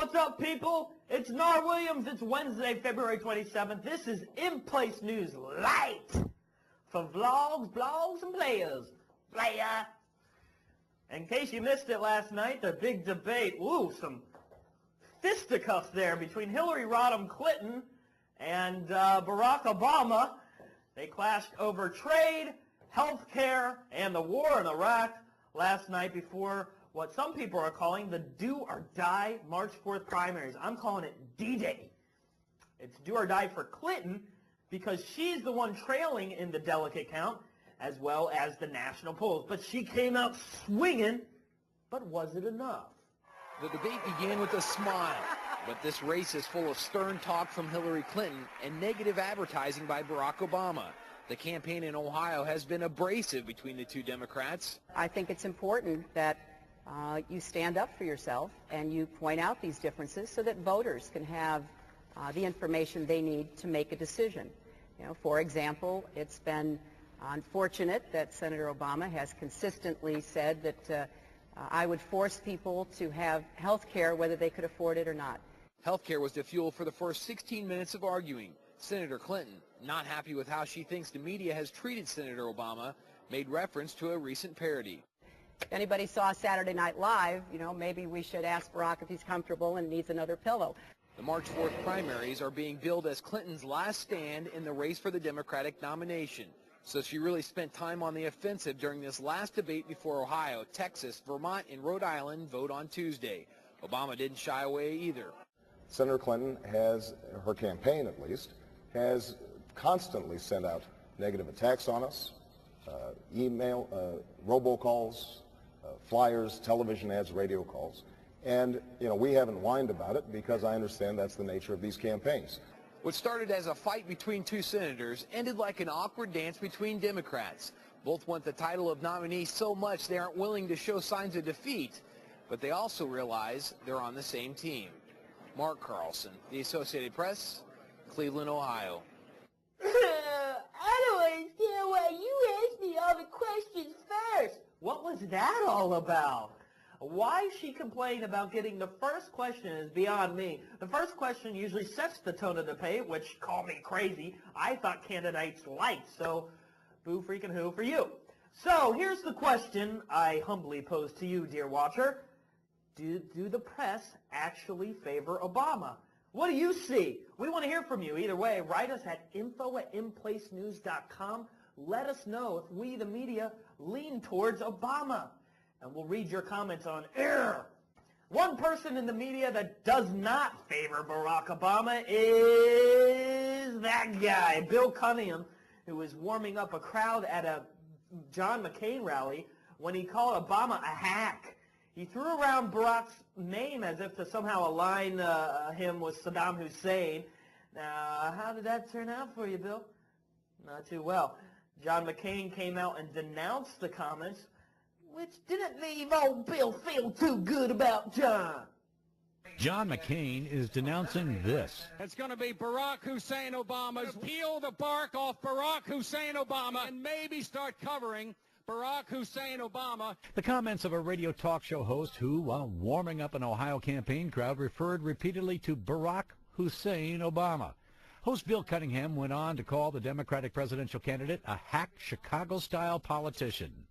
what's up, people? It's Nar Williams. It's Wednesday, February 27th. This is In Place News LiTE for vlogs, blogs, and players. Player. In case you missed it last night, the big debate. Ooh, some fisticuffs there between Hillary Rodham Clinton and Barack Obama. They clashed over trade, health care, and the war in Iraq last night before what some people are calling the do or die March 4th primaries. I'm calling it D-Day. It's do or die for Clinton because she's the one trailing in the delegate count as well as the national polls. But she came out swinging, but was it enough? The debate began with a smile, but this race is full of stern talk from Hillary Clinton and negative advertising by Barack Obama. The campaign in Ohio has been abrasive between the two Democrats. I think it's important that you stand up for yourself and you point out these differences so that voters can have the information they need to make a decision. You know, for example, it's been unfortunate that Senator Obama has consistently said that I would force people to have health care whether they could afford it or not. Health care was the fuel for the first 16 minutes of arguing. Senator Clinton, not happy with how she thinks the media has treated Senator Obama, made reference to a recent parody. If anybody saw Saturday Night Live, you know, maybe we should ask Barack if he's comfortable and needs another pillow. The March 4th primaries are being billed as Clinton's last stand in the race for the Democratic nomination. So she really spent time on the offensive during this last debate before Ohio, Texas, Vermont, and Rhode Island vote on Tuesday. Obama didn't shy away either. Senator Clinton has, her campaign at least, has constantly sent out negative attacks on us, email, robocalls, flyers, television ads, radio calls. And, you know, we haven't whined about it because I understand that's the nature of these campaigns. What started as a fight between two senators ended like an awkward dance between Democrats. Both want the title of nominee so much they aren't willing to show signs of defeat, but they also realize they're on the same team. Mark Carlson, The Associated Press, Cleveland, Ohio. I don't understand why you asked me all the questions first. What was that all about? Why she complained about getting the first question is beyond me. The first question usually sets the tone of the debate, which, call me crazy, I thought candidates liked, so boo freaking who for you. So here's the question I humbly pose to you, dear watcher. Do the press actually favor Obama? What do you see? We want to hear from you. Either way, write us at info@inplacenews.com. Let us know if we, the media, lean towards Obama. And we'll read your comments on air. One person in the media that does not favor Barack Obama is that guy, Bill Cunningham, who was warming up a crowd at a John McCain rally when he called Obama a hack. He threw around Barack's name as if to somehow align him with Saddam Hussein. Now, how did that turn out for you, Bill? Not too well. John McCain came out and denounced the comments, which didn't leave old Bill feel too good about John. John McCain is denouncing this. It's going to be Barack Hussein Obama's peel the bark off Barack Hussein Obama and maybe start covering Barack Hussein Obama. The comments of a radio talk show host who, while warming up an Ohio campaign crowd, referred repeatedly to Barack Hussein Obama. Host Bill Cunningham went on to call the Democratic presidential candidate a hack Chicago-style politician.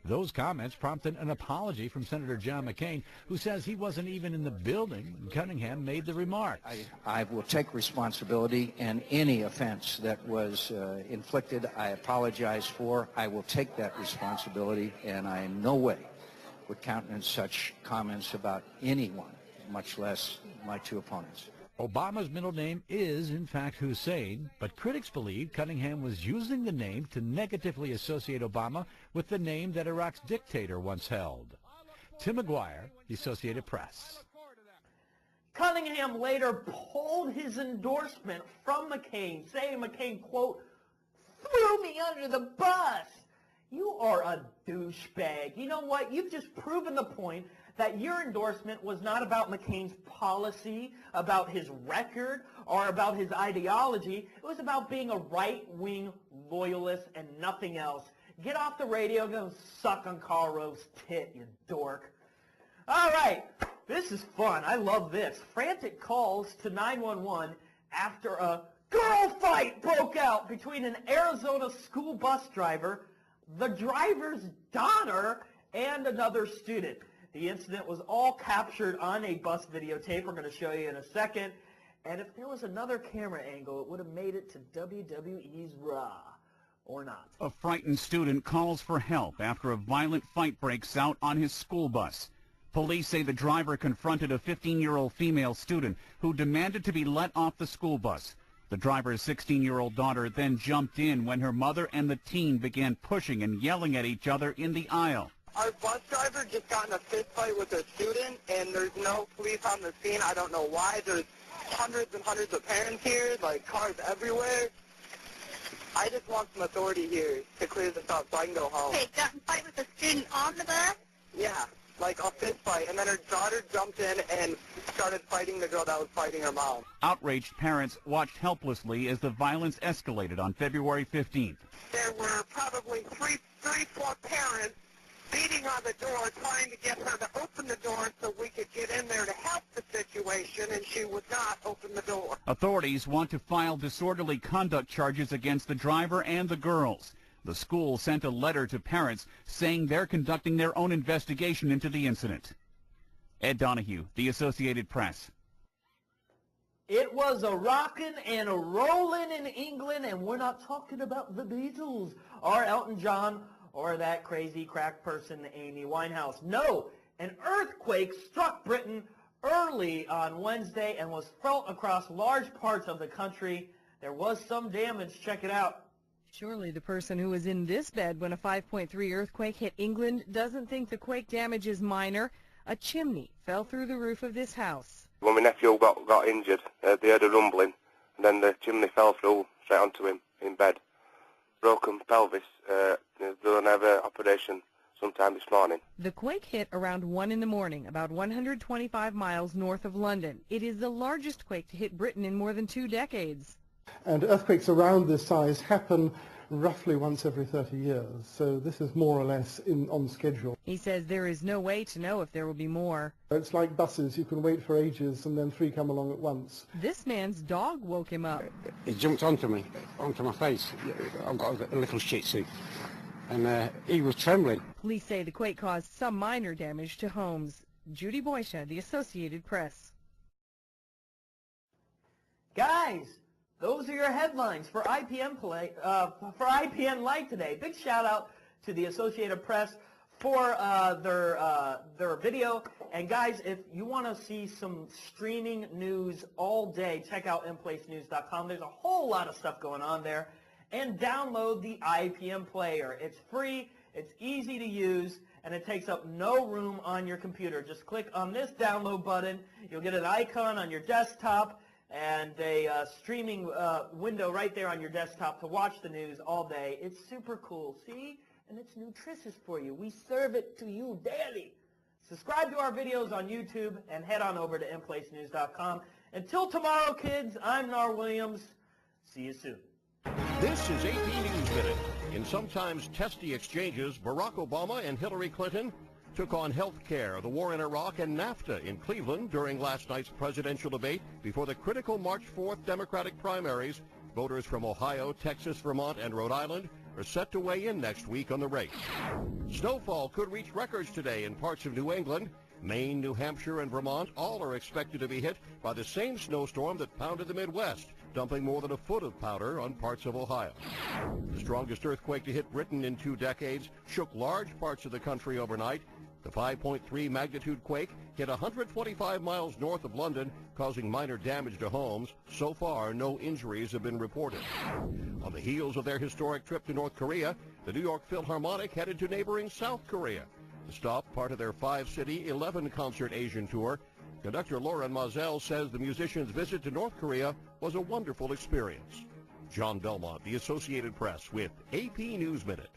Those comments prompted an apology from Senator John McCain, who says he wasn't even in the building when Cunningham made the remarks. I will take responsibility, and any offense that was inflicted, I apologize for. I will take that responsibility, and I in no way would countenance such comments about anyone, much less my two opponents. Obama's middle name is, in fact, Hussein, but critics believe Cunningham was using the name to negatively associate Obama with the name that Iraq's dictator once held. Tim McGuire, The Associated Press. Cunningham later pulled his endorsement from McCain, saying McCain, quote, threw me under the bus. You are a douchebag. You know what? You've just proven the point that your endorsement was not about McCain's policy, about his record, or about his ideology. It was about being a right-wing loyalist and nothing else. Get off the radio, go suck on Karl Rove's tit, you dork. All right. This is fun. I love this. Frantic calls to 911 after a girl fight broke out between an Arizona school bus driver, the driver's daughter, and another student. The incident was all captured on a bus videotape. We're going to show you in a second. And if there was another camera angle, it would have made it to WWE's Raw. Or not. A frightened student calls for help after a violent fight breaks out on his school bus. Police say the driver confronted a 15-year-old female student who demanded to be let off the school bus. The driver's 16-year-old daughter then jumped in when her mother and the teen began pushing and yelling at each other in the aisle. Our bus driver just got in a fist fight with a student, and there's no police on the scene. I don't know why. There's hundreds and hundreds of parents here, like cars everywhere. I just want some authority here to clear this up so I can go home. Okay, got in a fight with a student on the bus? Yeah, like a fist fight, and then her daughter jumped in and started fighting the girl that was fighting her mom. Outraged parents watched helplessly as the violence escalated on February 15th. There were probably 4 parents beating on the door, trying to get her to open the door so we could get in there to help the situation, and she would not open the door. Authorities want to file disorderly conduct charges against the driver and the girls. The school sent a letter to parents saying they're conducting their own investigation into the incident. Ed Donahue, The Associated Press. It was a rockin' and a rollin' in England, and we're not talking about the Beatles or Elton John or that crazy crack person, Amy Winehouse. No, an earthquake struck Britain early on Wednesday and was felt across large parts of the country. There was some damage. Check it out. Surely the person who was in this bed when a 5.3 earthquake hit England doesn't think the quake damage is minor. A chimney fell through the roof of this house. When my nephew got injured, they heard a rumbling, and then the chimney fell through straight onto him in bed. Broken pelvis. They'll have an operation sometime this morning. The quake hit around 1 in the morning, about 125 miles north of London. It is the largest quake to hit Britain in more than 2 decades. And earthquakes around this size happen roughly once every 30 years, so this is more or less on schedule. He says there is no way to know if there will be more. It's like buses. You can wait for ages and then 3 come along at once. This man's dog woke him up. He jumped onto me, onto my face. I've got a little shih tzu. And he was trembling. Police say the quake caused some minor damage to homes. Judy Boysha, The Associated Press. Guys, those are your headlines for IPN LiTE today. Big shout out to the Associated Press for their video. And guys, if you want to see some streaming news all day, check out iNPLACENEWS.com. There's a whole lot of stuff going on there. And download the IPN player. It's free, it's easy to use, and it takes up no room on your computer. Just click on this download button. You'll get an icon on your desktop and a streaming window right there on your desktop to watch the news all day. It's super cool, see? And it's nutritious for you. We serve it to you daily. Subscribe to our videos on YouTube and head on over to iNPLACENEWS.com. Until tomorrow, kids, I'm Nar Williams. See you soon. This is AP News Minute. In sometimes testy exchanges, Barack Obama and Hillary Clinton took on health care, the war in Iraq, and NAFTA in Cleveland during last night's presidential debate before the critical March 4th Democratic primaries. Voters from Ohio, Texas, Vermont, and Rhode Island are set to weigh in next week on the race. Snowfall could reach records today in parts of New England. Maine, New Hampshire, and Vermont all are expected to be hit by the same snowstorm that pounded the Midwest, dumping more than a foot of powder on parts of Ohio. The strongest earthquake to hit Britain in 2 decades shook large parts of the country overnight. The 5.3 magnitude quake hit 125 miles north of London, causing minor damage to homes. So far, no injuries have been reported. On the heels of their historic trip to North Korea, the New York Philharmonic headed to neighboring South Korea. The stop, part of their 5-city, 11-concert Asian tour. Conductor Lauren Moselle says the musicians' visit to North Korea was a wonderful experience. John Belmont, The Associated Press, with AP News Minute.